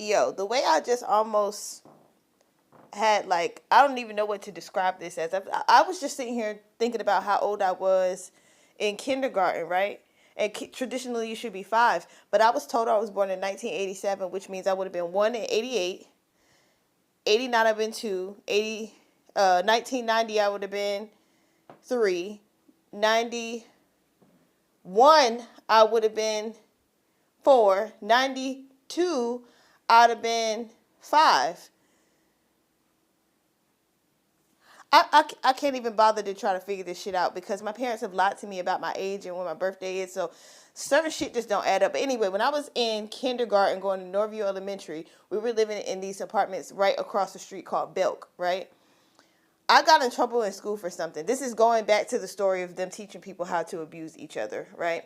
Yo, the way I just almost had, like, I don't even know what to describe this as. I was just sitting here thinking about how old I was in kindergarten, right? And traditionally you should be 5, but I was told I was born in 1987, which means I would have been 1 in 88, 89 I've been 2, 1990 I would have been 3, 91 I would have been 4, 92 I'd have been 5. I can't even bother to try to figure this shit out because my parents have lied to me about my age and when my birthday is. So certain shit just don't add up. But anyway, when I was in kindergarten going to Norview Elementary, we were living in these apartments right across the street called Belk, right? I got in trouble in school for something. This is going back to the story of them teaching people how to abuse each other, right?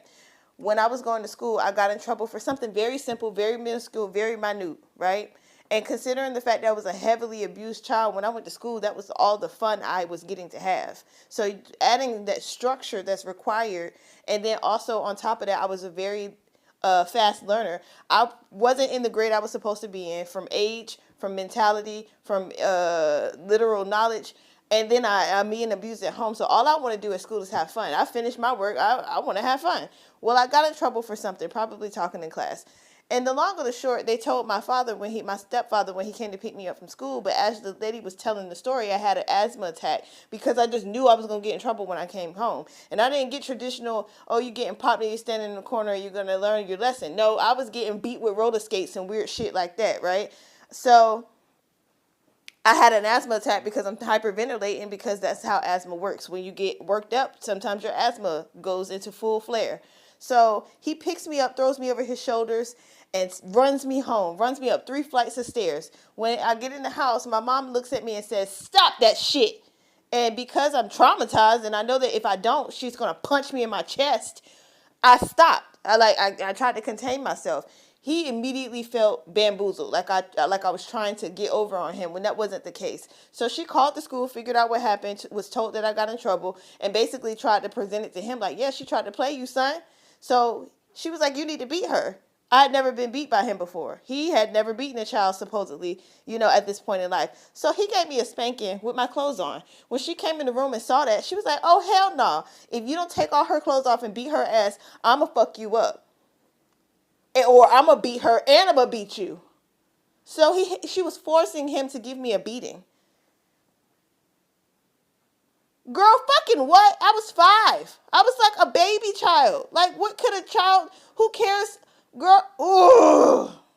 When I was going to school, I got in trouble for something very simple, very minuscule, very minute, right? And considering the fact that I was a heavily abused child, when I went to school, that was all the fun I was getting to have. So adding that structure that's required, and then also on top of that, I was a very fast learner. I wasn't in the grade I was supposed to be in from age, from mentality, from literal knowledge. And then I'm being abused at home. So all I want to do at school is have fun. I finished my work. I want to have fun. Well, I got in trouble for something, probably talking in class. And the long or the short, they told my father my stepfather when he came to pick me up from school. But as the lady was telling the story, I had an asthma attack because I just knew I was going to get in trouble when I came home. And I didn't get traditional, oh, you're getting popped and you're standing in the corner, you're going to learn your lesson. No, I was getting beat with roller skates and weird shit like that, right? So I had an asthma attack because I'm hyperventilating because that's how asthma works. When you get worked up, sometimes your asthma goes into full flare. So he picks me up, throws me over his shoulders, and runs me home, runs me up 3 flights of stairs. When I get in the house, my mom looks at me and says, "Stop that shit." And because I'm traumatized and I know that if I don't, she's going to punch me in my chest, I stopped. I tried to contain myself. He immediately felt bamboozled, like I was trying to get over on him when that wasn't the case. So she called the school, figured out what happened, was told that I got in trouble, and basically tried to present it to him like, yeah, she tried to play you, son. So she was like, you need to beat her. I had never been beat by him before. He had never beaten a child, supposedly, at this point in life. So he gave me a spanking with my clothes on. When she came in the room and saw that, she was like, oh, hell no. If you don't take all her clothes off and beat her ass, I'm going to fuck you up. Or I'm going to beat her and I'm going to beat you. So she was forcing him to give me a beating. Girl, fucking what? I was 5. I was like a baby child. Like, what could a child, who cares? Girl, ooh.